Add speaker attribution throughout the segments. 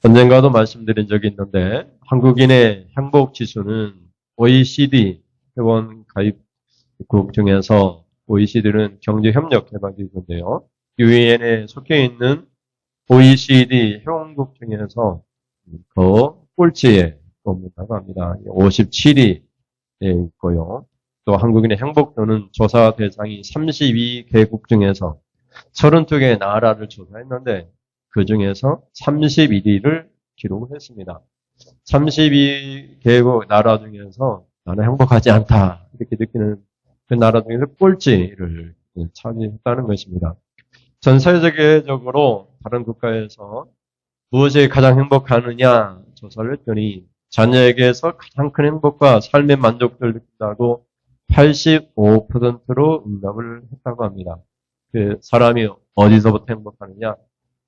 Speaker 1: 언젠가도 말씀드린 적이 있는데 한국인의 행복 지수는 OECD 회원 가입국 중에서 OECD는 경제협력개발기구인데요. 유엔에 속해 있는 OECD 회원국 중에서 더 꼴찌에 뽑는다고 합니다. 57위에 있고요. 또 한국인의 행복도는 조사 대상이 32개국 중에서 32개의 나라를 조사했는데 그 중에서 31위를 기록을 했습니다. 32개국 나라 중에서 나는 행복하지 않다 이렇게 느끼는 그 나라 중에서 꼴찌를 차지했다는 것입니다. 전 세계적으로 다른 국가에서 무엇이 가장 행복하느냐 조사를 했더니 자녀에게서 가장 큰 행복과 삶의 만족도를 느낀다고 85%로 응답을 했다고 합니다. 그 사람이 어디서부터 행복하느냐?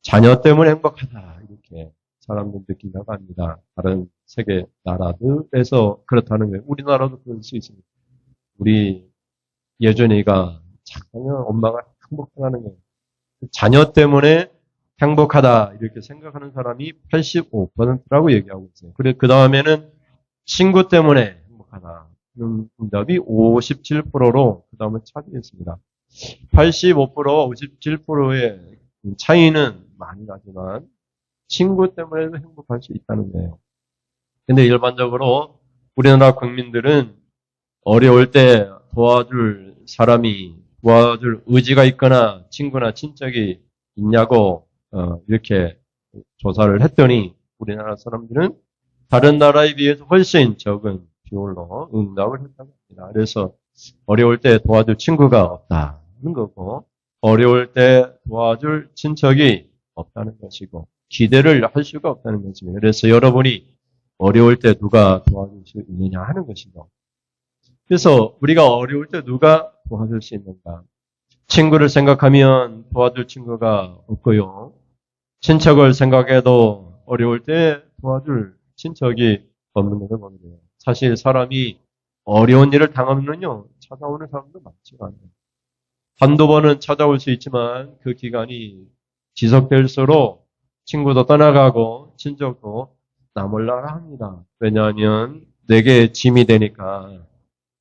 Speaker 1: 자녀 때문에 행복하다 이렇게 사람들 느낀다고 합니다. 다른 세계 나라들에서 그렇다는 거예요. 우리나라도 그럴 수 있습니다. 우리 예준이가 자녀 엄마가 행복하다는 거예요. 자녀 때문에 행복하다 이렇게 생각하는 사람이 85%라고 얘기하고 있어요. 그리고 그 다음에는 친구 때문에 행복하다. 응답이 57%로 그 다음을 차지했습니다. 85%, 57%의 차이는 많이 나지만 친구 때문에도 행복할 수 있다는 거예요. 근데 일반적으로 우리나라 국민들은 어려울 때 도와줄 사람이 도와줄 의지가 있거나 친구나 친척이 있냐고 이렇게 조사를 했더니 우리나라 사람들은 다른 나라에 비해서 훨씬 적은 비율로 응답을 했다고 합니다. 그래서 어려울 때 도와줄 친구가 없다는 거고 어려울 때 도와줄 친척이 없다는 것이고 기대를 할 수가 없다는 것입니다. 그래서 여러분이 어려울 때 누가 도와줄 수 있느냐 하는 것이죠. 그래서 우리가 어려울 때 누가 도와줄 수 있는가? 친구를 생각하면 도와줄 친구가 없고요. 친척을 생각해도 어려울 때 도와줄 친척이 없는 것을 보게 돼요. 사실 사람이 어려운 일을 당하면요 찾아오는 사람도 많지가 않아요. 한두 번은 찾아올 수 있지만 그 기간이 지속될수록 친구도 떠나가고 친척도 나몰라라 합니다. 왜냐하면 내게 짐이 되니까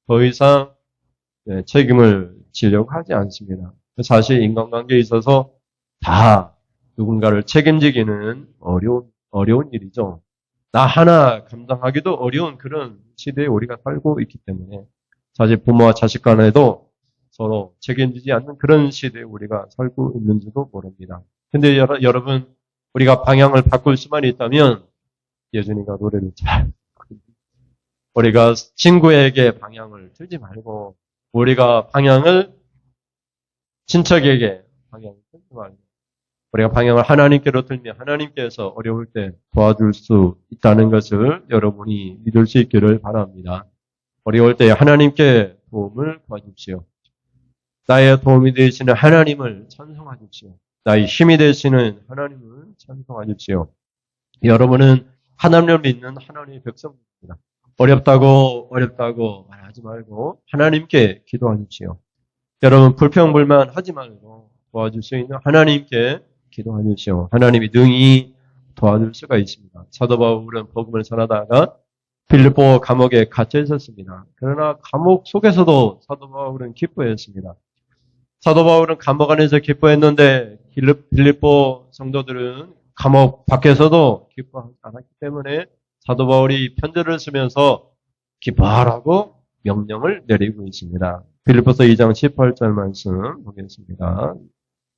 Speaker 1: 더 이상 책임을 지려고 하지 않습니다. 사실 인간관계에 있어서 다 누군가를 책임지기는 어려운 일이죠. 나 하나 감당하기도 어려운 그런 시대에 우리가 살고 있기 때문에 사실 부모와 자식 간에도 서로 책임지지 않는 그런 시대에 우리가 살고 있는지도 모릅니다. 근데 여러분 우리가 방향을 바꿀 수만 있다면 예준이가 노래를 잘 우리가 친구에게 방향을 틀지 말고 우리가 방향을 친척에게 방향을 틀지 말고 우리가 방향을 하나님께로 틀면 하나님께서 어려울 때 도와줄 수 있다는 것을 여러분이 믿을 수 있기를 바랍니다. 어려울 때 하나님께 도움을 구하십시오. 나의 도움이 되시는 하나님을 찬송하십시오. 나의 힘이 되시는 하나님을 찬송하십시오. 여러분은 하나님을 믿는 하나님의 백성입니다. 어렵다고 말하지 말고 하나님께 기도하십시오. 여러분 불평불만 하지 말고 도와줄 수 있는 하나님께 기도하십시오. 하나님이 능히 도와줄 수가 있습니다. 사도 바울은 복음을 전하다가 빌립보 감옥에 갇혀 있었습니다. 그러나 감옥 속에서도 사도 바울은 기뻐했습니다. 사도 바울은 감옥 안에서 기뻐했는데 빌립보 성도들은 감옥 밖에서도 기뻐하지 않았기 때문에 사도 바울이 편지를 쓰면서 기뻐하라고 명령을 내리고 있습니다. 빌립보서 2장 18절 말씀 보겠습니다.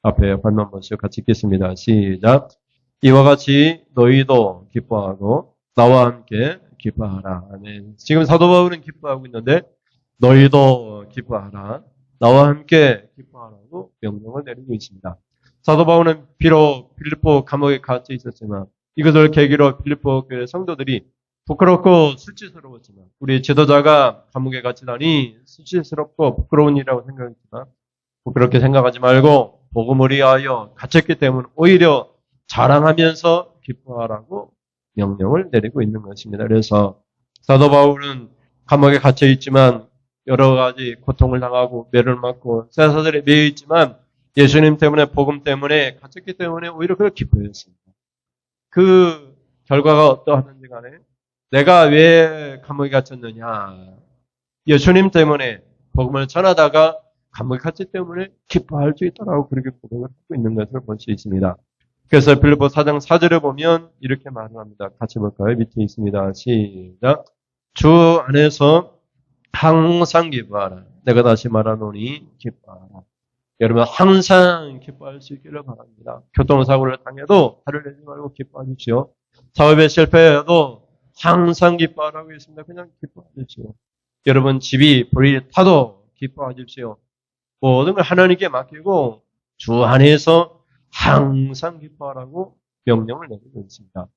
Speaker 1: 앞에 화면 한 번씩 같이 읽겠습니다. 시작. 이와 같이 너희도 기뻐하고 나와 함께 기뻐하라. 아멘. 지금 사도 바울은 기뻐하고 있는데 너희도 기뻐하라. 나와 함께 기뻐하라고 명령을 내리고 있습니다. 사도 바울은 비록 빌립보 감옥에 갇혀 있었지만 이것을 계기로 빌립보 교회 성도들이 부끄럽고 수치스러웠지만 우리 지도자가 감옥에 갇히다니 수치스럽고 부끄러운 일이라고 생각했지만 그렇게 생각하지 말고 복음을 위하여 갇혔기 때문에 오히려 자랑하면서 기뻐하라고 명령을 내리고 있는 것입니다. 그래서 사도 바울은 감옥에 갇혀 있지만 여러 가지 고통을 당하고 매를 맞고 쇠사슬에 매여 있지만 예수님 때문에 복음 때문에 갇혔기 때문에 오히려 그렇게 기뻐했습니다. 그 결과가 어떠하든지 간에 내가 왜 감옥에 갇혔느냐. 예수님 때문에 복음을 전하다가 감옥에 갇혔기 때문에 기뻐할 수 있다라고 그렇게 고백을 하고 있는 것을 볼 수 있습니다. 그래서 빌립보 4장 4절에 보면 이렇게 말을 합니다. 같이 볼까요? 밑에 있습니다. 시작. 주 안에서 항상 기뻐하라. 내가 다시 말하노니 기뻐하라. 여러분 항상 기뻐할 수 있기를 바랍니다. 교통사고를 당해도 화를 내지 말고 기뻐하십시오. 사업에 실패해도 항상 기뻐하라고 했습니다. 그냥 기뻐하십시오. 여러분 집이 불이 타도 기뻐하십시오. 모든 걸 하나님께 맡기고 주 안에서 항상 기뻐하라고 명령을 내리고 있습니다.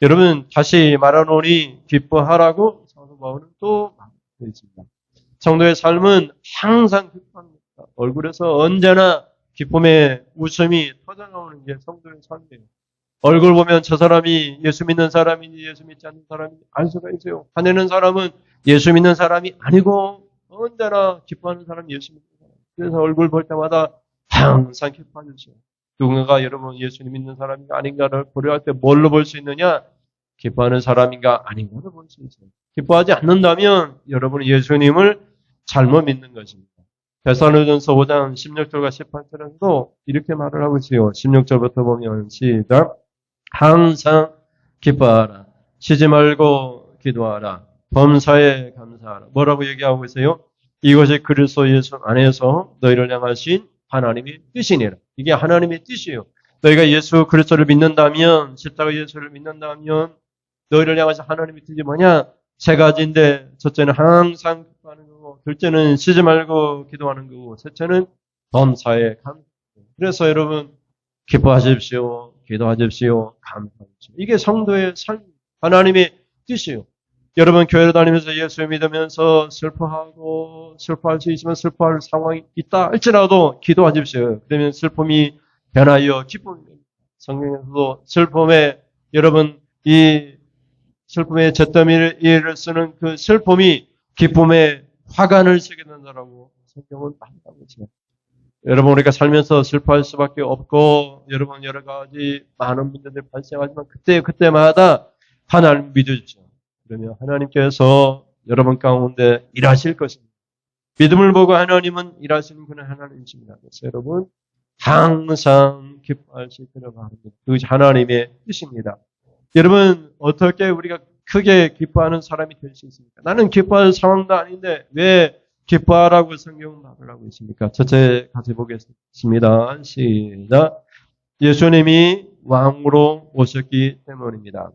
Speaker 1: 여러분 다시 말하노니 기뻐하라고 사도 바울은 또 말하고 있습니다. 성도의 삶은 항상 기뻐합니다. 얼굴에서 언제나 기쁨의 웃음이 터져나오는 게 성도의 삶이에요. 얼굴 보면 저 사람이 예수 믿는 사람인지 예수 믿지 않는 사람인지 알 수가 있어요. 화내는 사람은 예수 믿는 사람이 아니고 언제나 기뻐하는 사람이 예수 믿는 사람. 그래서 얼굴 볼 때마다 항상 기뻐하십시오. 누군가가 여러분 예수님 믿는 사람인가 아닌가를 고려할 때 뭘로 볼 수 있느냐? 기뻐하는 사람인가 아닌가를 볼 수 있어요. 기뻐하지 않는다면 여러분은 예수님을 잘못 믿는 것입니다. 데살로니가전서 5장 16절과 18절에서도 이렇게 말을 하고 있어요. 16절부터 보면 시작. 항상 기뻐하라. 쉬지 말고 기도하라. 범사에 감사하라. 뭐라고 얘기하고 있어요? 이것이 그리스도 예수 안에서 너희를 향하신 하나님의 뜻이니라. 이게 하나님의 뜻이에요. 너희가 예수 그리스도를 믿는다면, 십자가 예수를 믿는다면 너희를 향하신 하나님의 뜻이 뭐냐? 세 가지인데 첫째는 항상 기뻐하는 거고, 둘째는 쉬지 말고 기도하는 거고, 셋째는 범사에 감사. 그래서 여러분 기뻐하십시오. 기도하십시오. 감사하십시오. 이게 성도의 삶, 하나님의 뜻이에요. 여러분 교회를 다니면서 예수 믿으면서 슬퍼하고 슬퍼할 수 있으면 슬퍼할 상황이 있다 할지라도 기도하십시오. 그러면 슬픔이 변하여 기쁨이 됩니다. 성경에서도 슬픔에 여러분 이 슬픔의 잿더미를 쓰는 그 슬픔이 기쁨의 화관을 쓰게 된다라고 성경은 말하고 있습니다. 여러분 우리가 살면서 슬퍼할 수밖에 없고 여러분 여러 가지 많은 문제들이 발생하지만 그때마다 하나님 믿으십시오. 그러면 하나님께서 여러분 가운데 일하실 것입니다. 믿음을 보고 하나님은 일하시는 그는 하나님이십니다. 그래서 여러분 항상 기뻐할 수 있기를 바랍니다. 그것이 하나님의 뜻입니다. 여러분 어떻게 우리가 크게 기뻐하는 사람이 될 수 있습니까? 나는 기뻐할 상황도 아닌데 왜 기뻐하라고 성경 말을 하고 있습니까? 첫째 같이 보겠습니다. 시작. 예수님이 왕으로 오셨기 때문입니다.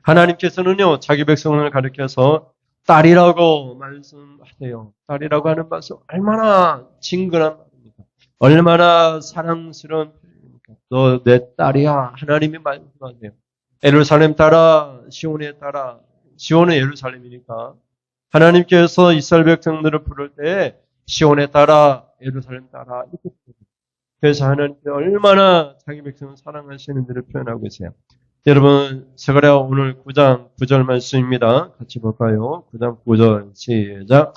Speaker 1: 하나님께서는요, 자기 백성을 가리켜서 딸이라고 말씀하세요. 딸이라고 하는 말씀 얼마나 친근한 말입니까? 얼마나 사랑스러운 표현입니까? 너 내 딸이야. 하나님이 말씀하세요. 예루살렘 따라, 시온에 따라, 시온은 예루살렘이니까 하나님께서 이스라엘 백성들을 부를 때 시온에 따라, 예루살렘 따라 이렇게 부릅니다. 그래서 하나님께 얼마나 자기 백성을 사랑하시는지를 표현하고 있어요. 여러분, 스가랴 오늘 9장 9절 말씀입니다. 같이 볼까요? 9장 9절 시작.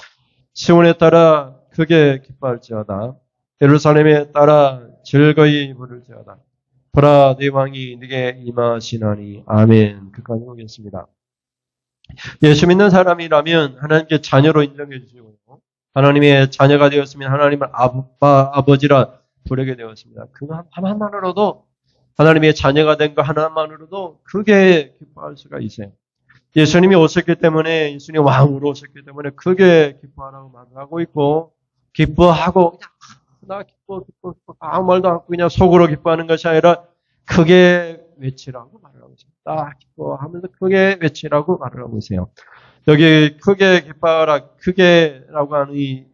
Speaker 1: 시온에 따라 크게 기뻐할지어다. 예루살렘에 따라 즐거이 부를지어다. 보라 네 왕이 네게 임하시나니. 아멘. 끝까지 보겠습니다. 예수 믿는 사람이라면 하나님께 자녀로 인정해 주시고 하나님의 자녀가 되었으면 하나님을 아빠, 아버지라 부르게 되었습니다. 그 하나만으로도 하나님의 자녀가 된 것 하나만으로도 크게 기뻐할 수가 있어요. 예수님이 오셨기 때문에 예수님 왕으로 오셨기 때문에 크게 기뻐하라고 말을 하고 있고 기뻐하고 그냥 나 기뻐 아무 말도 않고 그냥 속으로 기뻐하는 것이 아니라 크게 외치라고 말을 하고 있습니다. 나 기뻐하면서 크게 외치라고 말을 하고 있어요. 여기 크게 기뻐하라 크게라고 하는 이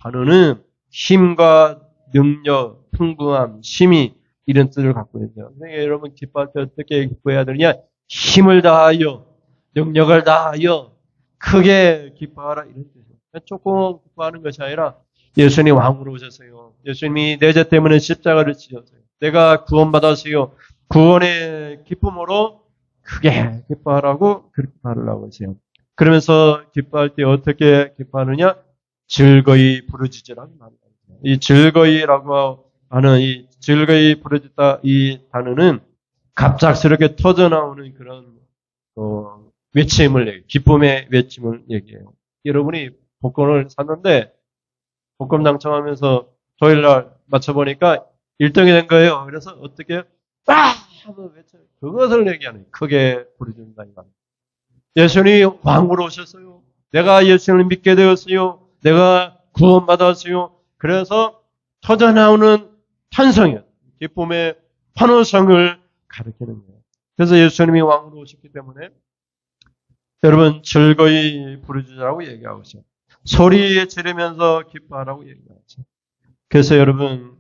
Speaker 1: 단어는 힘과 능력, 풍부함, 심이 이런 뜻을 갖고 있어요. 여러분 기뻐할 때 어떻게 기뻐해야 되느냐? 힘을 다하여, 능력을 다하여 크게 기뻐하라 이런 뜻이에요. 조금 기뻐하는 것이 아니라 예수님이 왕으로 오셨어요. 예수님이 내 죄 때문에 십자가를 지셨어요. 내가 구원받았어요. 구원의 기쁨으로 크게 기뻐하라고 그렇게 말을 하고 있어요. 그러면서 기뻐할 때 어떻게 기뻐하느냐? 즐거이 부르짖으라고 말합니다. 이 즐거이라고 하는 이 즐거이 부르짖다 이 단어는 갑작스럽게 터져나오는 그런 외침을 기쁨의 외침을 얘기해요. 여러분이 복권을 샀는데 복권 당첨하면서 토요일날 맞춰보니까 1등이 된 거예요. 그래서 어떻게 하면 외쳐요. 그것을 얘기하는 크게 부르짖는다 이 말이에요. 예수님이 왕으로 오셨어요. 내가 예수님을 믿게 되었어요. 내가 구원받았어요. 그래서 터져나오는 탄성이요. 기쁨의 환호성을 가리키는 거예요. 그래서 예수님이 왕으로 오셨기 때문에 여러분 즐거이 부르짖으라고 얘기하고 있어요. 소리 지르면서 기뻐하라고 얘기하죠. 그래서 여러분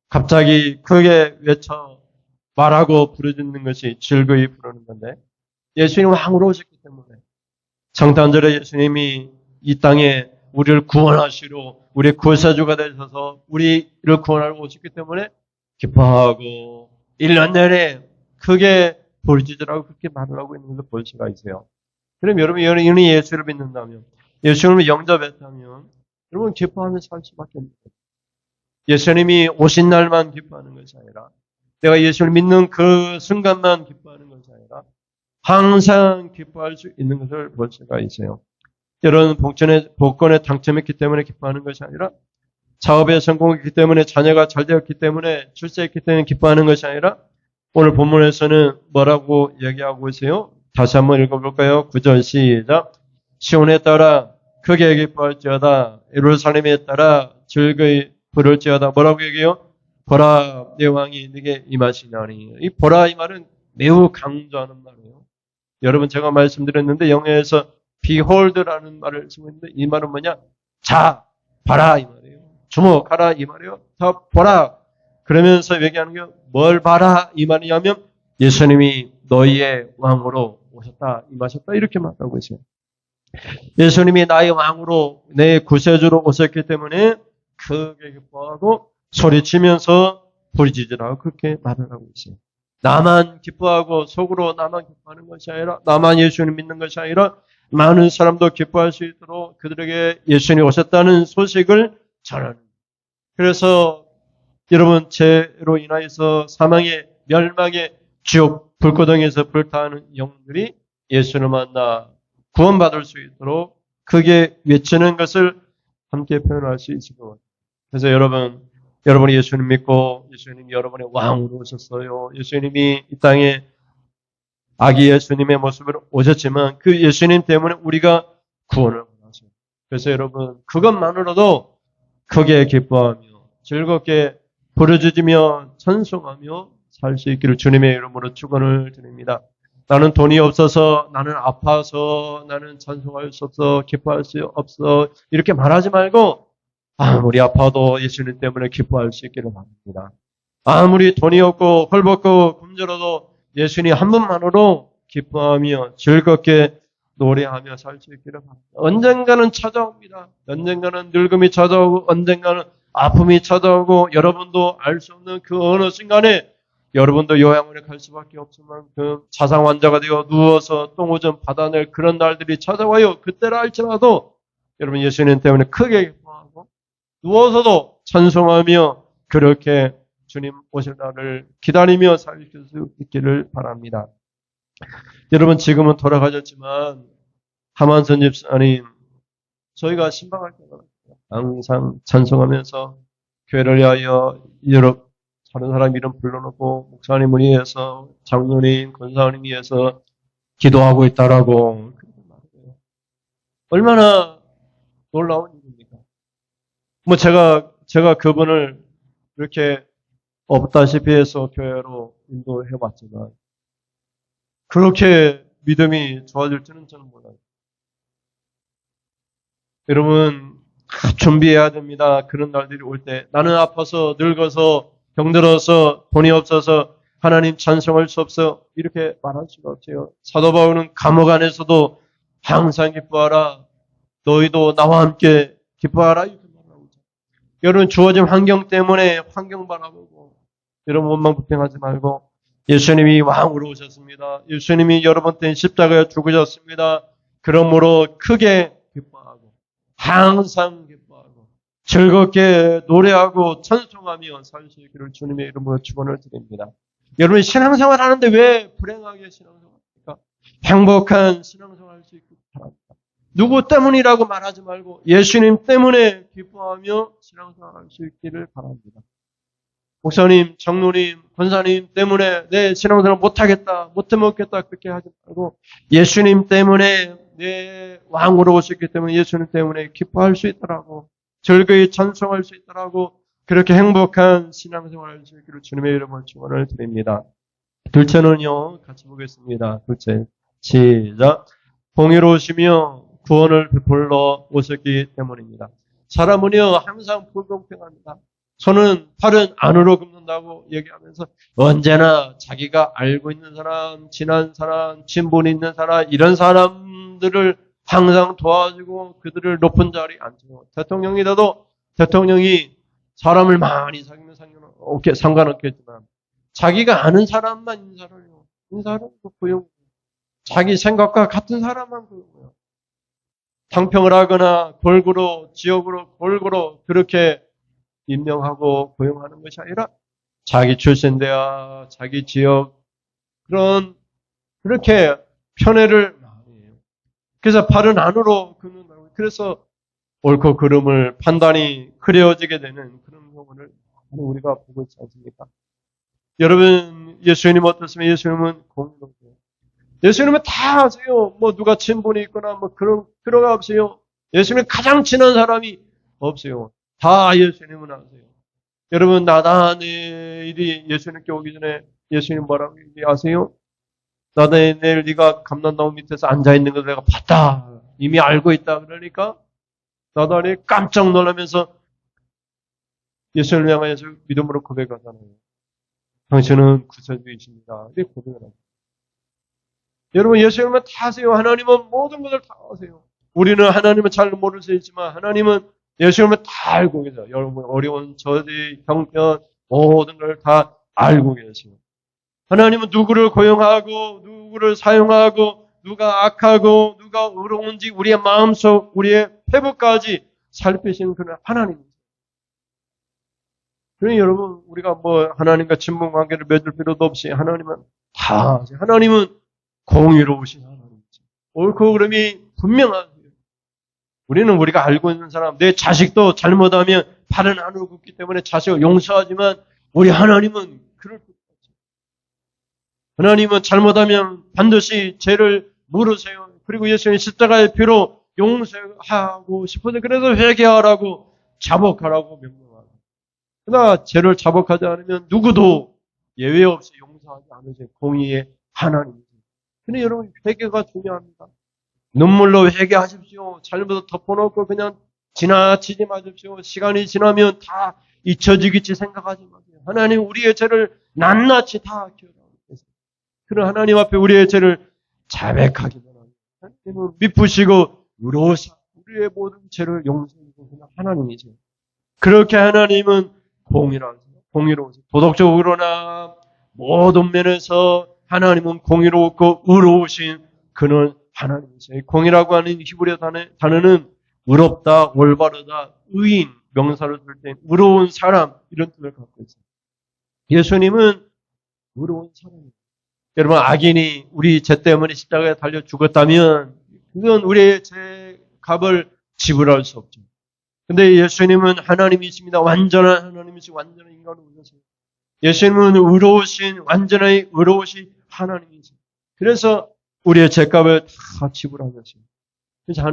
Speaker 1: 갑자기 크게 외쳐 말하고 부르짖는 것이 즐거이 부르는 건데 예수님이 왕으로 오셨기 때문에 성탄절에 예수님이 이 땅에 우리를 구원하시러 우리의 구세주가 되셔서 우리를 구원하러 오셨기 때문에 기뻐하고 1년 내내 크게 부르짖으라고 그렇게 말을 하고 있는 것을 볼 수가 있어요. 그럼 여러분이 예수를 믿는다면 예수님을 영접했다면 여러분 기뻐하며 살 수밖에 없는 거예요. 예수님이 오신 날만 기뻐하는 것이 아니라 내가 예수를 믿는 그 순간만 기뻐하는 것이 아니라 항상 기뻐할 수 있는 것을 볼 수가 있어요. 여러분 복권에 당첨했기 때문에 기뻐하는 것이 아니라 사업에 성공했기 때문에 자녀가 잘 되었기 때문에 출세했기 때문에 기뻐하는 것이 아니라 오늘 본문에서는 뭐라고 얘기하고 있어요? 다시 한번 읽어볼까요? 9절 시작. 시온에 따라 크게 기뻐할지어다. 예루살렘에 따라 즐거이 부를지어다. 뭐라고 얘기해요? 보라 내 왕이 네게 임하시나니. 이 보라 이 말은 매우 강조하는 말이에요. 여러분 제가 말씀드렸는데 영어에서 behold라는 말을 쓰고 있는데 이 말은 뭐냐? 자 봐라 이 말이에요. 주목하라 이 말이에요. 다 보라. 그러면서 얘기하는 게 뭘 봐라 이 말이냐면 예수님이 너희의 왕으로 오셨다 임하셨다 이렇게 말하고 있어요. 예수님이 나의 왕으로 내 구세주로 오셨기 때문에 크게 기뻐하고 소리치면서 부르짖으라고 그렇게 말을 하고 있어요. 나만 기뻐하고 속으로 나만 기뻐하는 것이 아니라 나만 예수님 믿는 것이 아니라 많은 사람도 기뻐할 수 있도록 그들에게 예수님이 오셨다는 소식을 전하는. 그래서 여러분 죄로 인하여서 사망의 멸망의 지옥 불구덩이에서 불타는 영들이 예수를 만나 구원받을 수 있도록 크게 외치는 것을 함께 표현할 수 있을 것 같아요. 그래서 여러분이 예수님 믿고 예수님이 여러분의 왕으로 오셨어요. 예수님이 이 땅에 아기 예수님의 모습으로 오셨지만 그 예수님 때문에 우리가 구원을 받았어요. 그래서 여러분 그것만으로도 크게 기뻐하며 즐겁게 부르짖으며 찬송하며 살 수 있기를 주님의 이름으로 축원을 드립니다. 나는 돈이 없어서, 나는 아파서, 나는 찬송할 수 없어, 기뻐할 수 없어 이렇게 말하지 말고 아무리 아파도 예수님 때문에 기뻐할 수 있기를 바랍니다. 아무리 돈이 없고 헐벗고 굶주려도 예수님 한 분만으로 기뻐하며 즐겁게 노래하며 살 수 있기를 바랍니다. 언젠가는 찾아옵니다. 언젠가는 늙음이 찾아오고 언젠가는 아픔이 찾아오고 여러분도 알 수 없는 그 어느 순간에 여러분도 요양원에 갈 수밖에 없을 만큼 자상 환자가 되어 누워서 똥오줌 받아낼 그런 날들이 찾아와요. 그때를 알지라도 여러분 예수님 때문에 크게 기뻐하고 누워서도 찬송하며 그렇게 주님 오실 날을 기다리며 살 수 있기를 바랍니다. 여러분 지금은 돌아가셨지만 하만선 집사님 저희가 신방할 때마다 항상 찬송하면서 교회를 위하여 다른 사람 이름 불러놓고 목사님을 위해서 장로님, 권사님 위해서 기도하고 있다라고 얼마나 놀라운 일입니까? 뭐 제가 그분을 이렇게 없다시피 해서 교회로 인도해봤지만 그렇게 믿음이 좋아질지는 저는 몰라요. 여러분 준비해야 됩니다. 그런 날들이 올 때 나는 아파서 늙어서 병들어서 돈이 없어서 하나님 찬송할 수 없어 이렇게 말할 수가 없어요. 사도 바울은 감옥 안에서도 항상 기뻐하라. 너희도 나와 함께 기뻐하라 이렇게 말하고 있죠. 여러분 주어진 환경 때문에 환경 바라보고 여러분 원망불평하지 말고 예수님이 왕으로 오셨습니다. 예수님이 여러분 때 십자가에 죽으셨습니다. 그러므로 크게 기뻐하고 항상 기뻐하고 즐겁게 노래하고 찬송하며 살 수 있기를 주님의 이름으로 축원을 드립니다. 여러분 신앙생활 하는데 왜 불행하게 신앙생활합니까? 행복한 신앙생활 할 수 있길 바랍니다. 누구 때문이라고 말하지 말고 예수님 때문에 기뻐하며 신앙생활 할 수 있기를 바랍니다. 목사님, 장로님, 권사님 때문에 내 신앙생활 못하겠다, 못해먹겠다 그렇게 하지 말고 예수님 때문에 내 왕으로 오셨기 때문에 예수님 때문에 기뻐할 수 있더라고, 즐거이 찬송할 수 있더라고, 그렇게 행복한 신앙생활 할 수 있기를 주님의 이름으로 축원을 드립니다. 둘째는요, 같이 보겠습니다. 둘째, 시작. 공의로우시며 구원을 베풀러 오셨기 때문입니다. 사람은요, 항상 불공평합니다. 손은 팔은 안으로 굽는다고 얘기하면서 언제나 자기가 알고 있는 사람, 친한 사람, 친분 있는 사람, 이런 사람들을 항상 도와주고 그들을 높은 자리에 앉히고, 대통령이라도 대통령이 사람을 많이 사귀면 상관없겠지만 자기가 아는 사람만 인사를 고용, 자기 생각과 같은 사람만 고용해요. 당평을 하거나 골고루 지역으로 골고루 그렇게 임명하고 고용하는 것이 아니라 자기 출신대와 자기 지역 그렇게 편애를 많이 해요. 그래서 발은 안으로 긋는다고. 그래서 옳고 그름을 판단이 그려지게 되는 그런 경우를 우리가 보고 있지 않습니까? 여러분, 예수님 어떻습니까? 예수님은 공의로우세요. 예수님은 다 아세요. 뭐 누가 친분이 있거나 뭐 그런 필요가 없어요. 예수님 가장 친한 사람이 없어요. 다 예수님은 아세요. 여러분, 나다니엘이 예수님께 오기 전에 예수님 뭐라고 얘기하세요? 나다니엘, 네가 감난나무 밑에서 앉아있는 것을 내가 봤다. 이미 알고 있다. 그러니까 나다니엘 깜짝 놀라면서 예수님을 향해서 믿음으로 고백하잖아요. 당신은 구세주이십니다. 이렇게 고백을 합니다. 여러분, 예수님은 다 아세요. 하나님은 모든 것을 다 아세요. 우리는 하나님은 잘 모를 수 있지만 하나님은 예수님은 다 알고 계세요. 여러분, 어려운 저지, 형편, 모든 걸 다 알고 계세요. 하나님은 누구를 고용하고 누구를 사용하고 누가 악하고 누가 의로운지 우리의 마음속, 우리의 회복까지 살피시는 그런 하나님입니다. 그러니 여러분, 우리가 뭐 하나님과 친분 관계를 맺을 필요도 없이 하나님은 다 아세요. 하나님은 공의로우신 하나님이죠. 옳고 그름이 분명하세요. 우리는 우리가 알고 있는 사람, 내 자식도 잘못하면 발은 안으로 굽기 때문에 자식을 용서하지만 우리 하나님은 그럴 것 없어요. 하나님은 잘못하면 반드시 죄를 물으세요. 그리고 예수님 십자가의 피로 용서하고 싶어서 그래서 회개하라고, 자복하라고 명령하고, 그러나 죄를 자복하지 않으면 누구도 예외 없이 용서하지 않으세요. 공의의 하나님이죠. 근데 여러분, 회개가 중요합니다. 눈물로 회개하십시오. 잘못을 덮어놓고 그냥 지나치지 마십시오. 시간이 지나면 다 잊혀지겠지 생각하지 마세요. 하나님 우리의 죄를 낱낱이 다 기억하고 계세요. 그런 하나님 앞에 우리의 죄를 자백하기만 합니다. 하나님은 미쁘시고 의로우사 우리의 모든 죄를 용서해주고 그냥 하나님이세요. 그렇게 하나님은 공의로우세요. 도덕적으로나 모든 면에서 하나님은 공의롭고 의로우신 그는 하나님이세요. 공의라고 하는 히브리어 단어는 의롭다, 올바르다, 의인, 명사를 쓸 때 의로운 사람, 이런 뜻을 갖고 있어요. 예수님은 의로운 사람이에요. 여러분, 악인이 우리 죄 때문에 십자가에 달려 죽었다면 그건 우리의 죄 값을 지불할 수 없죠. 근데 예수님은 하나님이십니다. 완전한 하나님이시고 완전한 인간으로 오셨어요. 예수님은 완전히 의로우신 하나님이세요. 그래서 우리의 죄값을 다 지불하셨어요. 그래서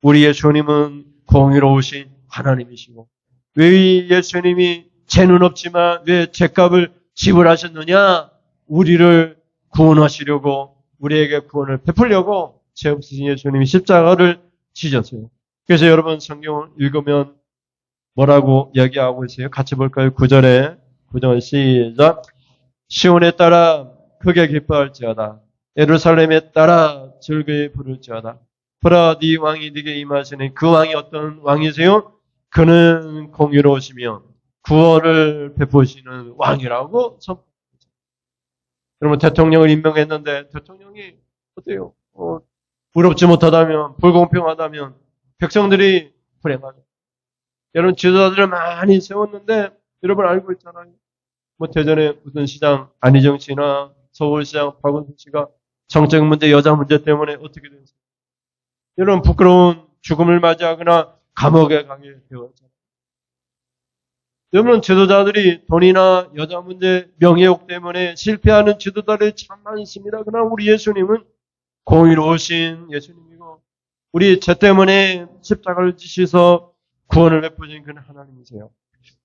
Speaker 1: 우리 예수님은 공의로우신 하나님이시고, 왜 예수님이 죄는 없지만 왜 죄값을 지불하셨느냐? 우리를 구원하시려고, 우리에게 구원을 베풀려고 죄 없으신 예수님이 십자가를 지셨어요. 그래서 여러분 성경을 읽으면 뭐라고 얘기하고 있어요? 같이 볼까요? 9절 시작. 시온에 따라 크게 기뻐할지어다. 예루살렘에 따라 즐거이 부를지어다. 보라, 네 왕이 네게 임하시니, 그 왕이 어떤 왕이세요? 그는 공의로우시며 구원을 베푸시는 왕이라고 선포합니다. 여러분, 대통령을 임명했는데 대통령이 어때요? 의롭지 못하다면, 불공평하다면 백성들이 불행하죠. 여러분, 지도자들을 많이 세웠는데 여러분 알고 있잖아요. 뭐 대전의 무슨 시장 안희정 씨나 서울시장 박원순 씨가 정책 문제, 여자 문제 때문에 어떻게 됐어요? 이런 부끄러운 죽음을 맞이하거나 감옥에 가게 되었잖아요. 여러분, 지도자들이 돈이나 여자 문제, 명예욕 때문에 실패하는 지도자들이 참 많습니다. 그러나 우리 예수님은 공의로우신 예수님이고 우리 죄 때문에 십자가를 지시서 구원을 베푸신 그는 하나님이세요.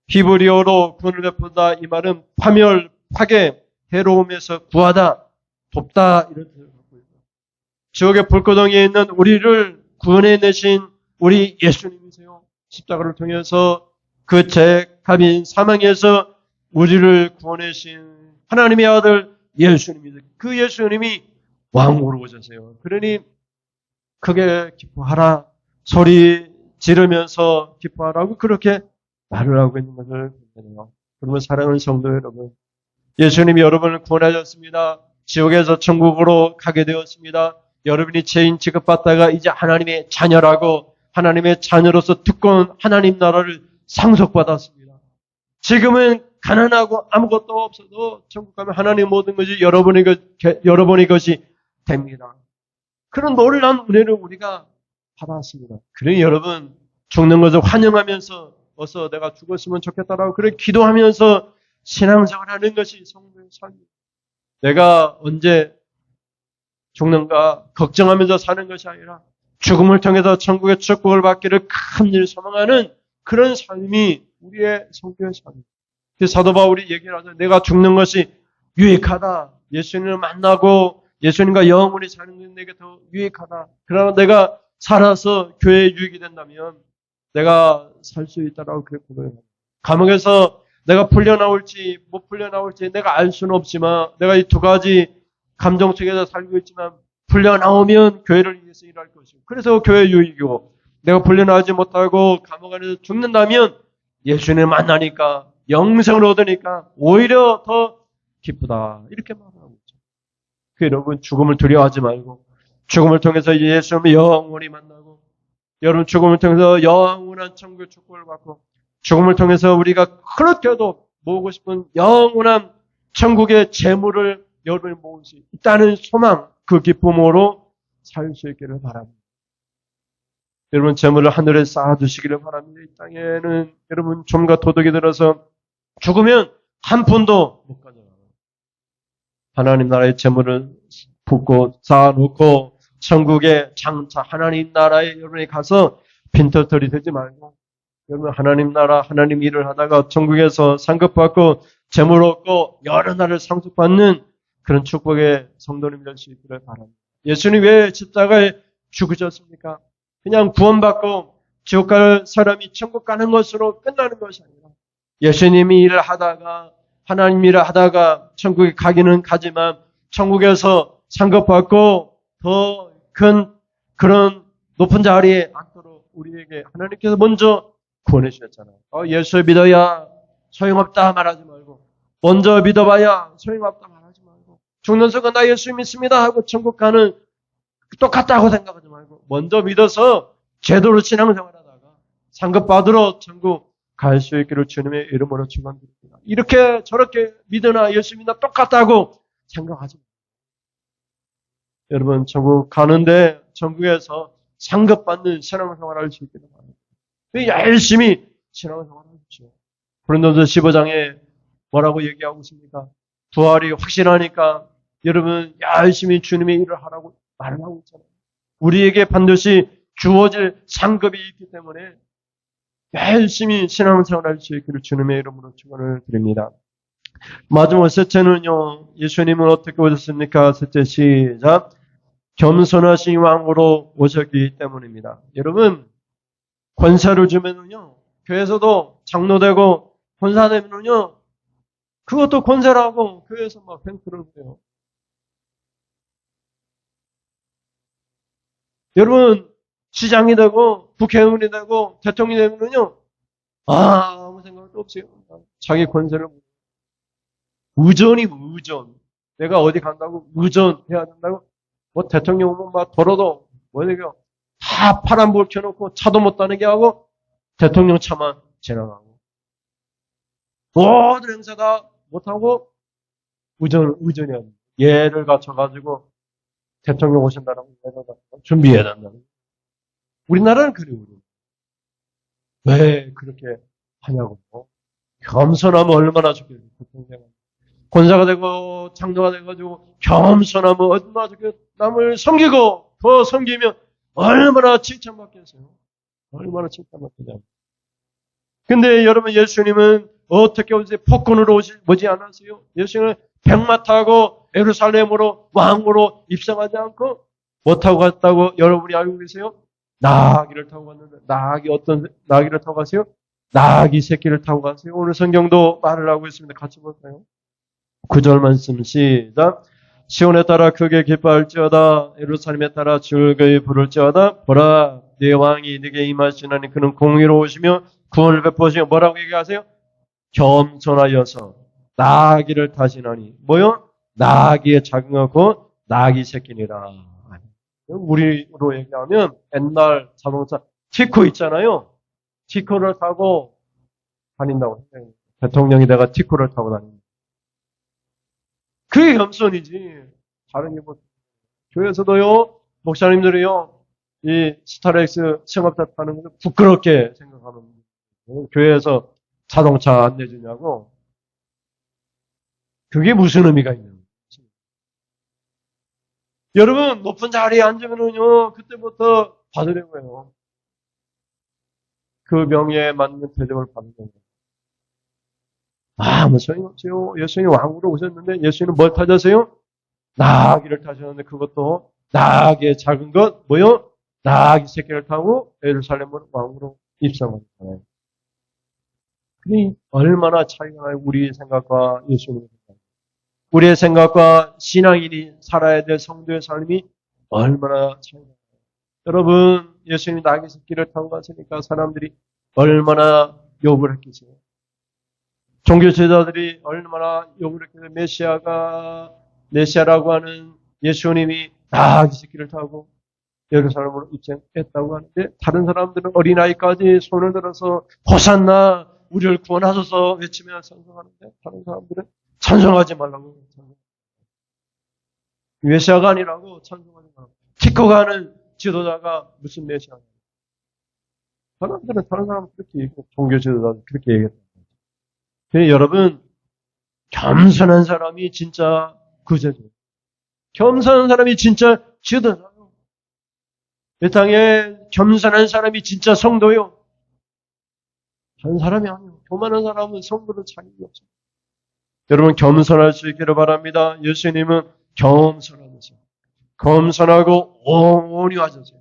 Speaker 1: 히브리어로 구원을 베푼다 이 말은 파멸, 파괴, 해로움에서 구하다, 돕다 이런 뜻을 갖고 있어요. 지옥의 불구덩이에 있는 우리를 구원해내신 우리 예수님이세요. 십자가를 통해서 그 죄값인 사망에서 우리를 구원해신 하나님의 아들 예수님이세요. 그 예수님이 왕으로 오셨어요. 그러니 크게 기뻐하라, 소리 지르면서 기뻐하라고 그렇게 말을 하고 있는 것을 보네요. 그러면 사랑하는 성도 여러분, 예수님이 여러분을 구원하셨습니다. 지옥에서 천국으로 가게 되었습니다. 여러분이 죄인 취급받다가 이제 하나님의 자녀라고 하나님의 자녀로서 두꺼운 하나님 나라를 상속받았습니다. 지금은 가난하고 아무것도 없어도 천국 가면 하나님 모든 것이 여러분의 것이 됩니다. 그런 놀라운 은혜를 우리가 받았습니다. 그러니 여러분 죽는 것을 환영하면서 어서 내가 죽었으면 좋겠다라고 그렇게 기도하면서 신앙생활하는 것이 성도의 삶입니다. 내가 언제 죽는가 걱정하면서 사는 것이 아니라 죽음을 통해서 천국의 축복을 받기를 간절히 소망하는 그런 삶이 우리의 성도의 삶입니다. 사도 바울이 얘기를 하죠. 내가 죽는 것이 유익하다. 예수님을 만나고 예수님과 영원히 사는 것이 내게 더 유익하다. 그러나 내가 살아서 교회에 유익이 된다면 내가 살 수 있다라고 그렇게 고백합니다. 감옥에서 내가 풀려나올지 못 풀려나올지 내가 알 수는 없지만 내가 이 두 가지 감정 속에서 살고 있지만 풀려나오면 교회를 위해서 일할 것이고 그래서 교회 유익이고 내가 풀려나오지 못하고 감옥 안에서 죽는다면 예수님을 만나니까 영생을 얻으니까 오히려 더 기쁘다. 이렇게 말하고 있죠. 여러분 죽음을 두려워하지 말고 죽음을 통해서 예수님을 영원히 만나고 여러분 죽음을 통해서 영원한 천국의 축복을 받고 죽음을 통해서 우리가 그렇게도 모으고 싶은 영원한 천국의 재물을 여러분이 모을 수 있다는 소망, 그 기쁨으로 살 수 있기를 바랍니다. 여러분 재물을 하늘에 쌓아두시기를 바랍니다. 이 땅에는 여러분 좀과 도둑이 들어서 죽으면 한 푼도 못 가져가요. 하나님 나라의 재물을 붓고 쌓아놓고 천국의 장차 하나님 나라에 여러분이 가서 빈털털이 되지 말고 여러분 하나님 나라 하나님 일을 하다가 천국에서 상급받고 재물 얻고 여러 나라를 상속받는 그런 축복의 성도님이 될 수 있기를 바랍니다. 예수님 왜 십자가에 죽으셨습니까? 그냥 구원받고 지옥 갈 사람이 천국 가는 것으로 끝나는 것이 아니라 예수님이 일을 하다가 하나님 일을 하다가 천국에 가기는 가지만 천국에서 상급받고 더 큰 그런 높은 자리에 앉도록 우리에게 하나님께서 먼저 구원해 주셨잖아요. 예수 믿어야 소용없다 말하지 말고 먼저 믿어봐야 소용없다 말하지 말고 죽는 순간 나 예수 믿습니다 하고 천국 가는 똑같다고 생각하지 말고 먼저 믿어서 제대로 신앙생활하다가 상급받으러 천국 갈 수 있기를 주님의 이름으로 축원드립니다. 이렇게 저렇게 믿으나 예수 믿나 똑같다고 생각하지 마세요. 여러분 천국 가는데 천국에서 상급받는 신앙생활을 할 수 있기를 바랍니다. 열심히 신앙생활을 하십시오. 고린도서 15장에 뭐라고 얘기하고 있습니까? 부활이 확실하니까 여러분 열심히 주님의 일을 하라고 말을 하고 있잖아요. 우리에게 반드시 주어질 상급이 있기 때문에 열심히 신앙생활을 할 수 있기를 주님의 이름으로 축원을 드립니다. 마지막 셋째는요. 예수님은 어떻게 오셨습니까? 셋째 시작. 겸손하신 왕으로 오셨기 때문입니다. 여러분 권세를 주면은요. 교회에서도 장로되고 권사되면은요. 그것도 권세라고 교회에서 막 횡포를 해요. 여러분 시장이 되고 국회의원이 되고 대통령이 되면은요. 아무 생각도 없어요. 자기 권세를 의전이 의전. 내가 어디 간다고 의전해야 된다고. 뭐 대통령 오면 막 돌아도 뭐냐고 다 파란불 켜놓고 차도 못 다니게 하고 대통령 차만 지나가고 모든 행사 다 못하고 의전이 아니에요. 예를 갖춰가지고 대통령 오신다라고 준비해야 된다는. 우리나라는 그래요. 왜 그렇게 하냐고. 겸손하면 얼마나 좋겠어요. 대통령. 권사가 되고 장로가 돼가지고 겸손하면 얼마나 좋겠어요. 남을 섬기고 더 섬기면 얼마나 칭찬받겠어요. 얼마나 칭찬받겠냐고. 근데 여러분 예수님은 어떻게 오지? 폭군으로 오지 않았어요? 예수님은 백마 타고 예루살렘으로 왕으로 입성하지 않고 뭐 타고 갔다고 여러분이 알고 계세요? 나귀를 타고 갔는데 나귀 어떤 나귀를 타고 가세요? 나귀 새끼를 타고 가세요. 오늘 성경도 말을 하고 있습니다. 같이 볼까요? 9절 말씀 시작. 시온에 따라 크게 기뻐할지어다 예루살렘에 따라 즐거이 부를지어다 보라 네 왕이 네게 임하시나니 그는 공의로우시며 구원을 베푸시며 뭐라고 얘기하세요? 겸손하여서 나귀를 타시나니 뭐요? 나귀의 작은 나귀 새끼니라. 우리로 얘기하면 옛날 자동차 티코 있잖아요. 티코를 타고 다닌다고 생각해요. 대통령이 내가 티코를 타고 다닌다. 그게 겸손이지. 다른 게 뭐. 교회에서도요, 목사님들이요, 이 스타렉스 승합차 타는 걸 부끄럽게 생각하는 거예요. 교회에서 자동차 안 내주냐고. 그게 무슨 의미가 있는 거예요? 여러분, 높은 자리에 앉으면은요, 그때부터 받으려고 해요. 그 명예에 맞는 대접을 받는 거예요. 아무 소용없어요. 예수님이 왕으로 오셨는데 예수님은 뭘 타셨어요? 나귀를 타셨는데 그것도 나귀의 작은 것 뭐요? 나귀 새끼를 타고 예루살렘으로 왕으로 입성한 거예요. 그게 얼마나 차이가 나요? 우리의 생각과 예수님의 생각. 우리의 생각과 신앙인이 살아야 될 성도의 삶이 얼마나 차이가 나요? 여러분 예수님이 나귀 새끼를 타고 가시니까 사람들이 얼마나 욕을 했겠어요? 종교 제자들이 얼마나 욕을 했겠어요? 메시아라고 하는 예수님이 나귀 새끼를 타고 예루살렘으로 입성했다고 하는데 다른 사람들은 어린아이까지 손을 들어서 호산나 우리를 구원하소서 외치며 찬송하는데 다른 사람들은 찬송하지 말라고 메시아가 아니라고 찬송하지 말라고 티코가 하는 지도자가 무슨 메시아냐. 다른 사람은 그렇게 얘기해요. 종교 지도자는 그렇게 얘기했다. 여러분, 겸손한 사람이 진짜 구제죠. 겸손한 사람이 진짜 지도자요. 이 땅에 겸손한 사람이 진짜 성도요. 다른 사람이 아니에요. 교만한 사람은 성도를 차리는 없어요. 여러분, 겸손할 수 있기를 바랍니다. 예수님은 겸손하면서, 겸손하고 온유하셨어요.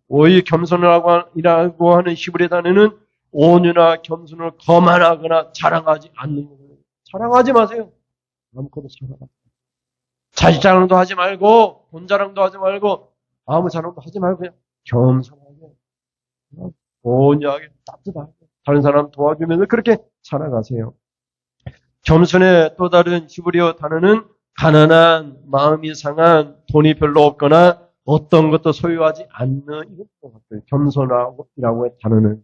Speaker 1: 오히 겸손이라고 하는 히브리 단어는 온유나 겸손을 거만하거나 자랑하지 않는 거예요. 자랑하지 마세요. 아무것도 자랑하지 마세요. 자식 자랑도 하지 말고 돈 자랑도 하지 말고 아무 자랑도 하지 말고 그냥 겸손하게 온유하게 따뜻하게 다른 사람 도와주면서 그렇게 살아가세요. 겸손의 또 다른 히브리어 단어는 가난한, 마음이 상한, 돈이 별로 없거나 어떤 것도 소유하지 않는 이것 같아요. 겸손이라고 하는 단어는.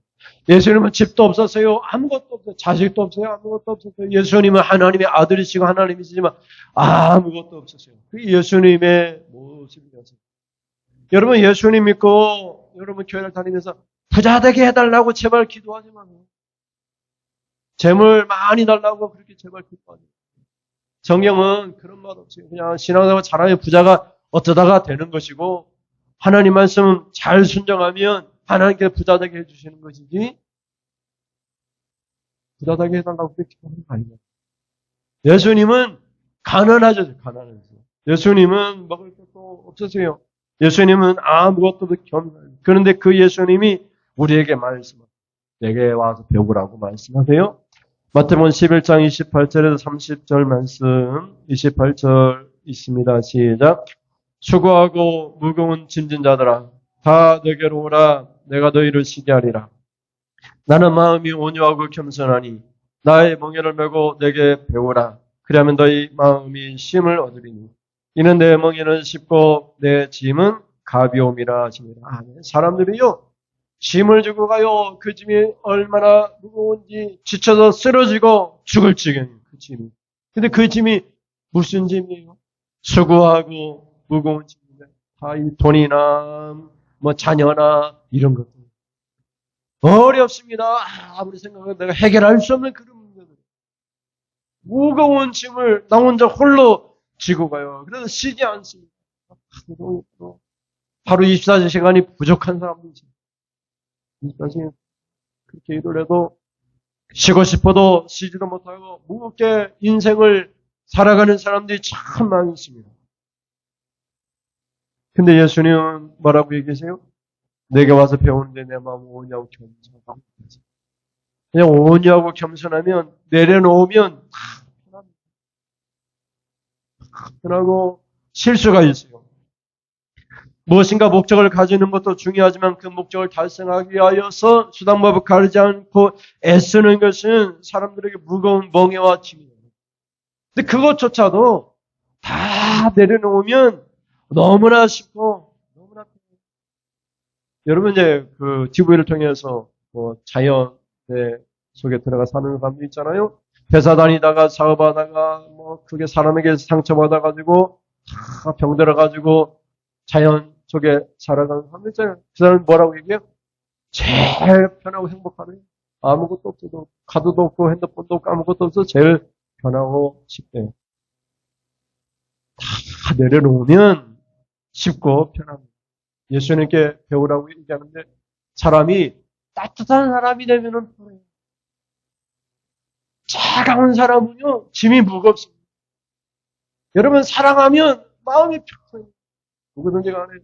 Speaker 1: 예수님은 집도 없었어요. 아무것도 없어요. 자식도 없어요. 아무것도 없었어요. 예수님은 하나님의 아들이시고 하나님이시지만 아무것도 없었어요. 그게 예수님의 모습이었어요. 여러분 예수님 믿고 여러분 교회를 다니면서 부자 되게 해달라고 제발 기도하지 마세요. 재물 많이 달라고 그렇게 제발 기도하지 마세요. 성경은 그런 말 없어요. 그냥 신앙생활 잘하면 부자가 어쩌다가 되는 것이고 하나님 말씀 잘 순종하면 하나님께 부자 되게 해주시는 것이지 부자 되게 해달라고 그렇게 하는 거 아니에요. 예수님은 가난하죠. 가난하죠. 예수님은 먹을 것도 없으세요. 예수님은 아무것도 겸손해요. 그런데 그 예수님이 우리에게 말씀하세요. 내게 와서 배우라고 말씀하세요. 마태복음 11장 28절에서 30절 말씀 28절 있습니다. 시작. 수고하고 무거운 짐진 자들아 다 내게로 오라. 내가 너희를 쉬게 하리라. 나는 마음이 온유하고 겸손하니 나의 멍에를 메고 내게 배우라. 그러면 너희 마음이 쉼을 얻으리니 이는 내 멍에는 쉽고 내 짐은 가벼움이라 하시니라. 아멘. 사람들이요 짐을 지고 가요. 그 짐이 얼마나 무거운지 지쳐서 쓰러지고 죽을 지경이에요. 그 짐이. 근데 그 짐이 무슨 짐이에요? 수고하고 무거운 짐인데 다 이 돈이나 뭐 자녀나 이런 것들. 어렵습니다. 아무리 생각해도 내가 해결할 수 없는 그런 문제들. 무거운 짐을 나 혼자 홀로 지고 가요. 그래서 쉬지 않습니다. 하루 24시간이 부족한 사람들이지. 24시간 그렇게 일을 해도 쉬고 싶어도 쉬지도 못하고 무겁게 인생을 살아가는 사람들이 참 많이 있습니다. 근데 예수님은 뭐라고 얘기하세요? 내게 와서 배우는데 내 마음은 오냐고 겸손하고 그냥 오냐고 겸손하면 내려놓으면 다 편하고 실수가 있어요. 무엇인가 목적을 가지는 것도 중요하지만 그 목적을 달성하기 위하여서 수단법을 가리지 않고 애쓰는 것은 사람들에게 무거운 멍해와 짐이에요. 근데 그것조차도 다 내려놓으면 너무나 쉽고 너무나 여러분 이제 그 TV를 통해서 뭐 자연 속에 들어가 사는 사람들 있잖아요. 회사 다니다가 사업하다가 뭐 그게 사람에게 상처받아가지고 다 병들어가지고 자연 속에 살아가는 사람들 있잖아요. 그 사람은 뭐라고 얘기해요? 제일 편하고 행복하네. 아무것도 없어도 카드도 없고 핸드폰도 없고 아무것도 없어서 제일 편하고 쉽대요. 다 내려놓으면 쉽고 편합니다. 예수님께 배우라고 얘기하는데 사람이 따뜻한 사람이 되면은 편해요. 차가운 사람은요 짐이 무겁습니다. 여러분 사랑하면 마음이 편해요. 누구든지 간에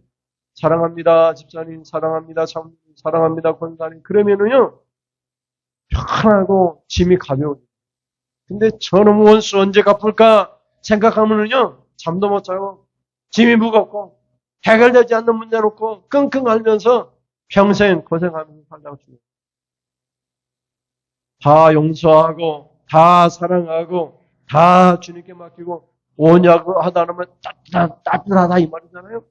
Speaker 1: 사랑합니다 집사님, 사랑합니다 장모님, 사랑합니다 권사님 그러면은요 편하고 짐이 가벼워요. 근데 저놈 원수 언제 갚을까 생각하면은요 잠도 못 자고 짐이 무겁고 해결되지 않는 문제 놓고 끙끙 앓면서 평생 고생하면서 살다가 죽어요. 다 용서하고 다 사랑하고 다 주님께 맡기고 오냐고 하다 보면 따뜻하다 이 말이잖아요.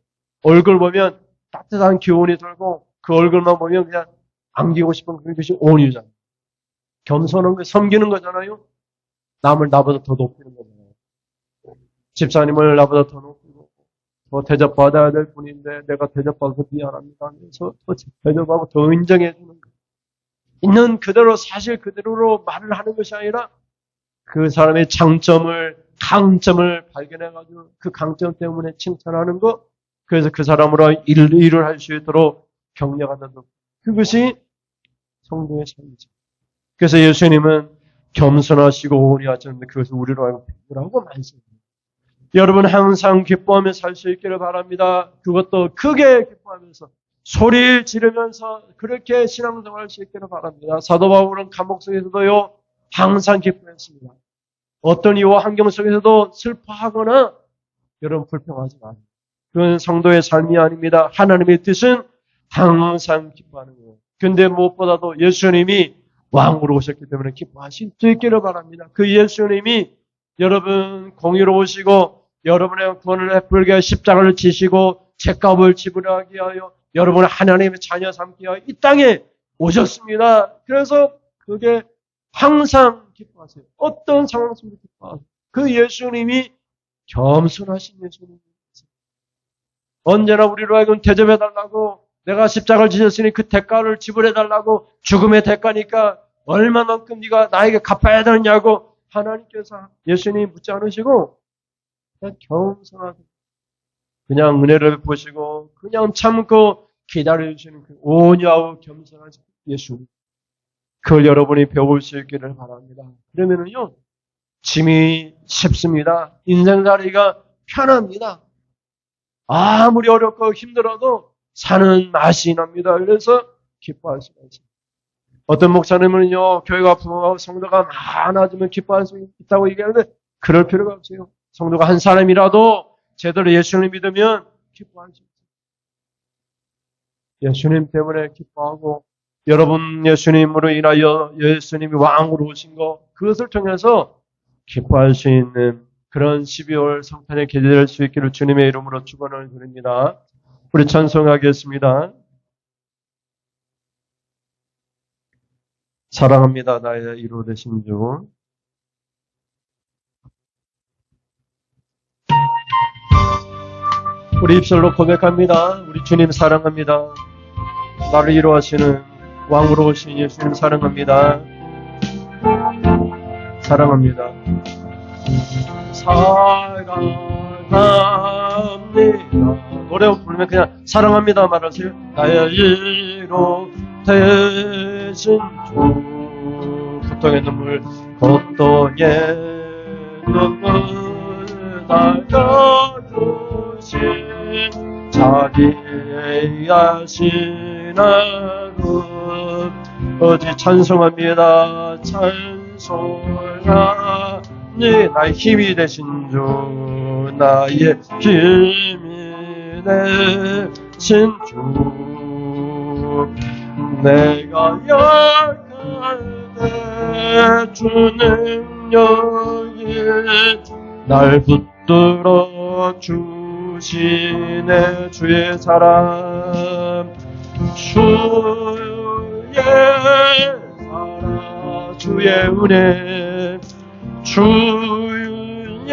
Speaker 1: 얼굴 보면 따뜻한 기운이 들고 그 얼굴만 보면 그냥 안기고 싶은 그런 것이 온유잖아요. 겸손한 거 섬기는 거잖아요. 남을 나보다 더 높이는 거잖아요. 집사님을 나보다 더 높이고 더 대접받아야 될 분인데 내가 대접받아서 미안합니다 하면서 더 대접하고 더 인정해 주는 거예요. 있는 그대로 사실 그대로로 말을 하는 것이 아니라 그 사람의 장점을 강점을 발견해가지고 그 강점 때문에 칭찬하는 것 그래서 그 사람으로 일을 할 수 있도록 격려하는 것 그것이 성도의 삶이죠. 그래서 예수님은 겸손하시고 온유하셨는데 그것을 우리로 하여금 배우라고 말씀합니다. 여러분 항상 기뻐하며 살 수 있기를 바랍니다. 그것도 크게 기뻐하면서 소리를 지르면서 그렇게 신앙생활할 수 있기를 바랍니다. 사도 바울은 감옥 속에서도요 항상 기뻐했습니다. 어떤 이유와 환경 속에서도 슬퍼하거나 여러분 불평하지 마세요. 그건 성도의 삶이 아닙니다. 하나님의 뜻은 항상 기뻐하는 거예요. 근데 무엇보다도 예수님이 왕으로 오셨기 때문에 기뻐하실 수 있기를 바랍니다. 그 예수님이 여러분 공의로우시고 여러분의 구원을 베풀게 하여 십자가를 지시고 죄값을 지불하기 위하여 여러분을 하나님의 자녀 삼기 위하여 이 땅에 오셨습니다. 그래서 그게 항상 기뻐하세요. 어떤 상황 속에서 기뻐하세요. 그 예수님이 겸손하신 예수님입니다. 언제나 우리로 하여금 대접해달라고 내가 십자가를 지셨으니 그 대가를 지불해달라고 죽음의 대가니까 얼마만큼 네가 나에게 갚아야 되느냐고 하나님께서 예수님이 묻지 않으시고 그냥 겸손하게 그냥 은혜를 베푸시고 그냥 참고 기다려주시는 그 온유하고 겸손하신 예수님 그걸 여러분이 배울 수 있기를 바랍니다. 그러면은요 짐이 쉽습니다. 인생살이가 편합니다. 아무리 어렵고 힘들어도 사는 맛이 납니다. 그래서 기뻐할 수가 있습니다. 어떤 목사님은요, 교회가 부흥하고 성도가 많아지면 기뻐할 수 있다고 얘기하는데, 그럴 필요가 없어요. 성도가 한 사람이라도 제대로 예수님을 믿으면 기뻐할 수 있어요. 예수님 때문에 기뻐하고, 여러분 예수님으로 인하여 예수님이 왕으로 오신 것, 그것을 통해서 기뻐할 수 있는 그런 12월 성탄의 계절이 될 수 있기를 주님의 이름으로 축원을 드립니다. 우리 찬송하겠습니다. 사랑합니다. 나의 이로 되신 주. 우리 입술로 고백합니다. 우리 주님 사랑합니다. 나를 이루하시는 왕으로 오신 예수님 사랑합니다. 사랑합니다. 사랑합니다. 노래 부르면 그냥 사랑합니다 말하세요. 나의 이로 대신 주 고통의 눈물 달려주신 자비하시나는 어디 찬송합니다. 찬송하니 나의 힘이 되신 주 나의 힘이 되신 주 내가 약할 때 주 능력이 날 붙들어 주시네. 주의 사랑 주의 사랑 주의 은혜 주의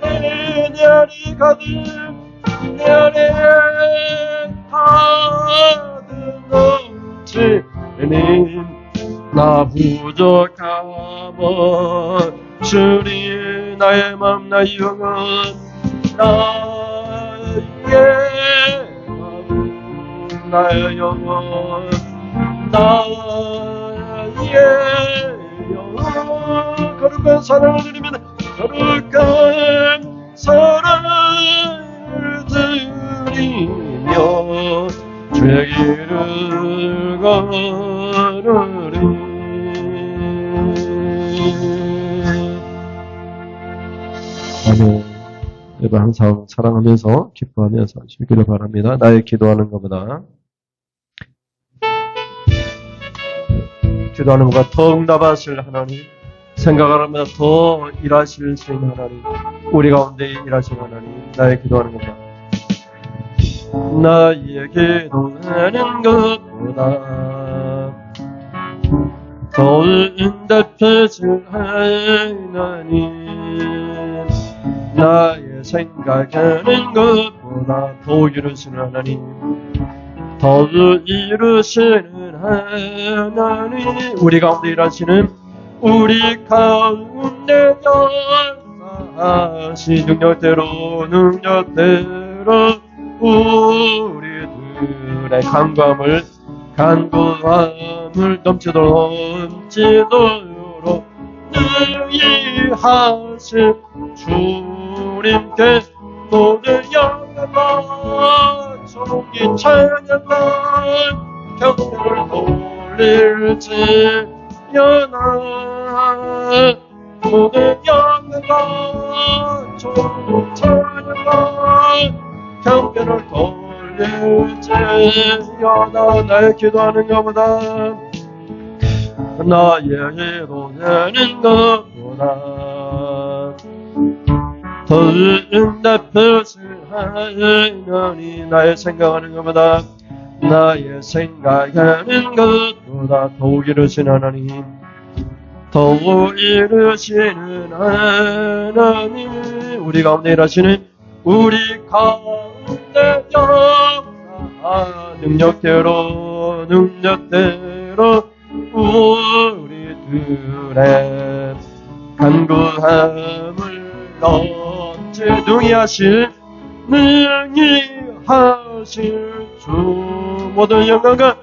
Speaker 1: 내 안이 가득 내 안에 가득 넘치니 나 부족함은 주님 나의 맘 나의 영혼 나의 영혼 나의 영혼 거룩한 사랑을 드리며 거룩한 사랑을 드리며 주의 길을 걸으리. 아멘. 여러분 항상 사랑하면서 기뻐하면서 즐기를 바랍니다. 나의 기도하는 것보다 더 응답하실 하나님, 생각을 하면서 더 일하실 수 있는 하나님, 우리 가운데 일하실 하나님, 나의 기도하는 것보다 나의 기도하는 것보다 더 응답하실 하나님, 나의 생각하는 것보다 더 이루시는 하나님, 더 이루시는 하나님, 우리 가운데 일하시는 우리 가운데 역사하신 능력대로 우리들의 간구함을 넘치도록 능히 하신 주님께 모든 영광과 존귀 찬양과 경배를 돌릴지어다. 모든 영광과 존귀 찬양과 경배를 돌릴지어다. 나의 기도하는 것보다 나의 기도하는 것보다 더 응답하실 하나님, 나의 생각하는 것보다 더욱 이루신 하나님, 더욱 이루시는 하나님, 우리 가운데 일하시는 우리 가운데 역사 능력대로 우리들의 간구함을 능히 하실 주 모든 영광과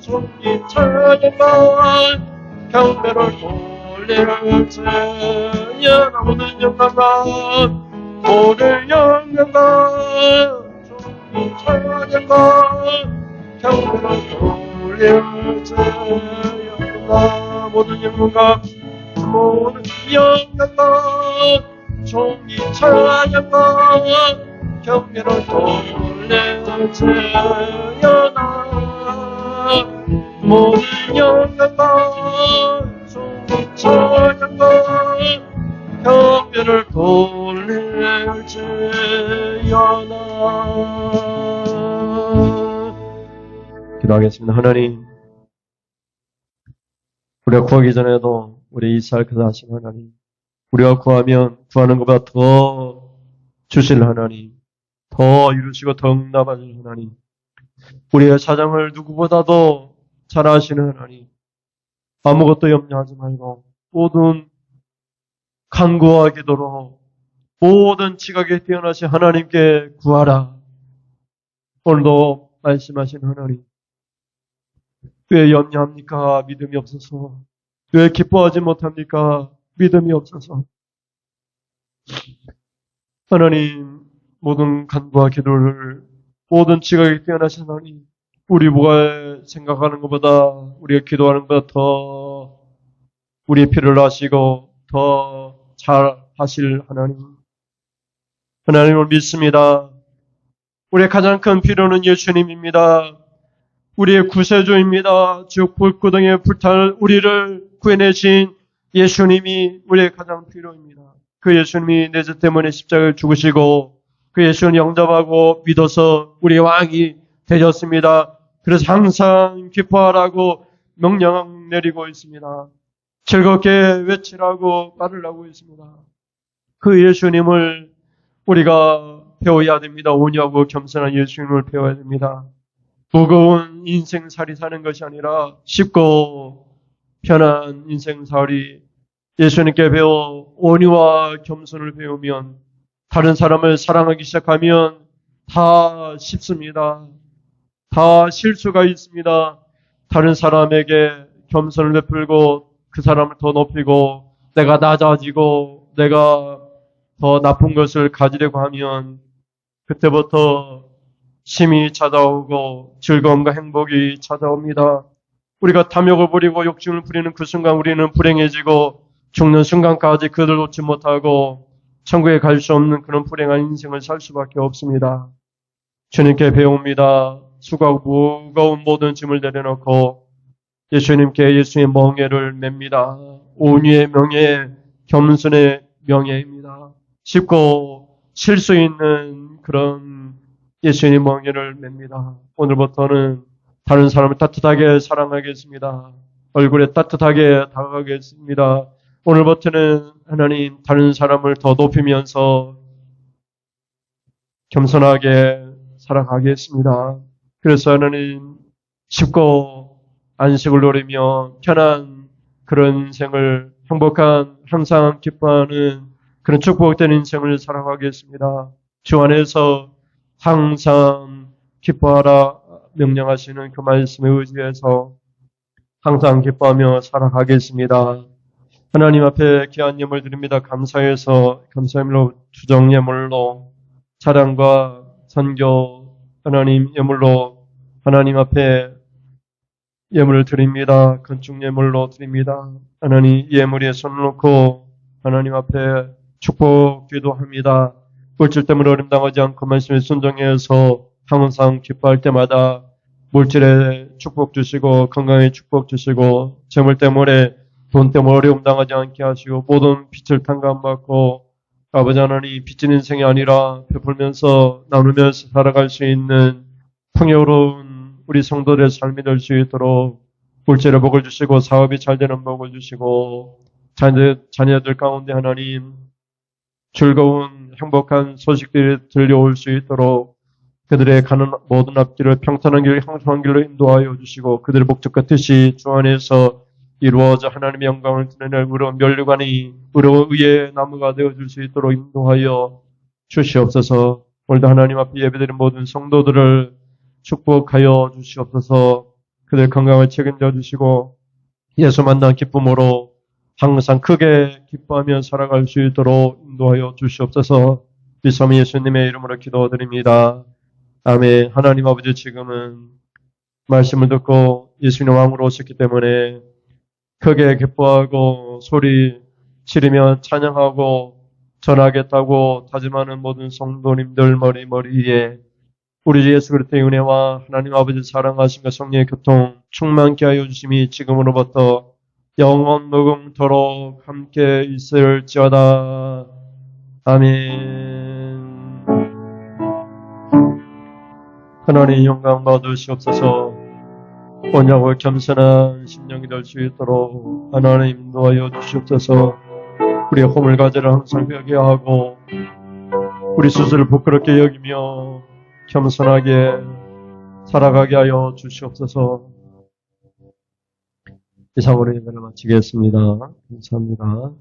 Speaker 1: 존귀 찬양과 경배를 돌릴지어다. 모든 영광과 존귀 찬양과 경배를 돌릴지어다. 모든 영광과 존귀 찬양과 경배를 돌릴지어다. 모든 영광과 존귀 찬양과 경배를 돌릴지어다. 기도하겠습니다. 하나님, 우리가 구하기 전에도 우리 이스라엘 근하신 하나님, 우리가 구하면 구하는 것보다 더 주실 하나님, 더 이루시고 더 응답하실 하나님, 우리의 사정을 누구보다도 잘 아시는 하나님, 아무것도 염려하지 말고 모든 간구와 기도로 모든 지각에 뛰어나신 하나님께 구하라. 오늘도 말씀하신 하나님, 왜 염려합니까? 믿음이 없어서. 왜 기뻐하지 못합니까? 믿음이 없어서. 하나님, 모든 간구와 기도를 모든 지각에 뛰어나신 하나님, 우리 뭐가 생각하는 것보다 우리가 기도하는 것보다 더 우리의 필요를 아시고 더 잘 하실 하나님, 하나님을 믿습니다. 우리의 가장 큰 필요는 예수님입니다. 우리의 구세주입니다. 즉 불구덩이에 불탈 우리를 구해내신 예수님이 우리의 가장 필요입니다. 그 예수님이 내 죄 때문에 십자가를 죽으시고 그 예수를 영접하고 믿어서 우리의 왕이 되셨습니다. 그래서 항상 기뻐하라고 명령 내리고 있습니다. 즐겁게 외치라고 말을 하고 있습니다. 그 예수님을 우리가 배워야 됩니다. 온유하고 겸손한 예수님을 배워야 됩니다. 무거운 인생살이 사는 것이 아니라 쉽고 편한 인생살이 예수님께 배워 온유와 겸손을 배우면 다른 사람을 사랑하기 시작하면 다 쉽습니다. 다 실수가 있습니다. 다른 사람에게 겸손을 베풀고 그 사람을 더 높이고 내가 낮아지고 내가 더 나쁜 것을 가지려고 하면 그때부터 힘이 찾아오고 즐거움과 행복이 찾아옵니다. 우리가 탐욕을 부리고 욕심을 부리는 그 순간 우리는 불행해지고 죽는 순간까지 그를 놓지 못하고 천국에 갈 수 없는 그런 불행한 인생을 살 수밖에 없습니다. 주님께 배웁니다. 수고하고 무거운 모든 짐을 내려놓고 예수님께 예수의 멍에를 맵니다. 온유의 명예, 겸손의 명예입니다. 쉽고 쉴 수 있는 그런 예수님 멍에를 맵니다. 오늘부터는 다른 사람을 따뜻하게 사랑하겠습니다. 얼굴에 따뜻하게 다가가겠습니다. 오늘부터는 하나님 다른 사람을 더 높이면서 겸손하게 살아가겠습니다. 그래서 하나님 쉽고 안식을 누리며 편한 그런 인생을 행복한 항상 기뻐하는 그런 축복된 인생을 살아가겠습니다. 주 안에서 항상 기뻐하라 명령하시는 그 말씀에 의지해서 항상 기뻐하며 살아가겠습니다. 하나님 앞에 귀한 예물 드립니다. 감사해서 감사함으로 주정 예물로 찬양과 선교 하나님 예물로 하나님 앞에 예물을 드립니다. 건축 예물로 드립니다. 하나님 예물에 손을 놓고 하나님 앞에 축복 기도합니다. 물질 때문에 어림당하지 않고 말씀에 순종해서 항상 기뻐할 때마다 물질에 축복 주시고 건강에 축복 주시고 재물 때문에 돈 때문에 어려움 당하지 않게 하시고 모든 빚을 탕감받고 아버지 하나님 빚진 인생이 아니라 베풀면서 나누면서 살아갈 수 있는 풍요로운 우리 성도들의 삶이 될 수 있도록 물질의 복을 주시고 사업이 잘 되는 복을 주시고 자녀들 가운데 하나님 즐거운 행복한 소식들이 들려올 수 있도록 그들의 가는 모든 앞길을 평탄한 길, 형통한 길로 인도하여 주시고 그들의 목적과 뜻이 주 안에서 이루어져 하나님의 영광을 드러낼 의로운 면류관이 의로운 의의 나무가 되어줄 수 있도록 인도하여 주시옵소서. 오늘도 하나님 앞에 예배드린 모든 성도들을 축복하여 주시옵소서. 그들 건강을 책임져 주시고 예수 만난 기쁨으로 항상 크게 기뻐하며 살아갈 수 있도록 인도하여 주시옵소서. 비섬 예수님의 이름으로 기도드립니다. 아멘. 하나님 아버지 지금은 말씀을 듣고 예수님 왕으로 오셨기 때문에 크게 기뻐하고 소리 지르며 찬양하고 전하겠다고 다짐하는 모든 성도님들 머리에 우리 주 예수 그리스도의 은혜와 하나님 아버지 사랑하심과 성령의 교통 충만케 하여 주심이 지금으로부터 영원 무궁토록 함께 있을지어다. 아멘. 하나님 영광 받으시옵소서. 온유하고 겸손한 심령이 될 수 있도록 하나님 인도하여 주시옵소서. 우리의 호물가지를 항상 회개하고 우리 스스로를 부끄럽게 여기며 겸손하게 살아가게 하여 주시옵소서. 이상으로 예배를 마치겠습니다. 감사합니다.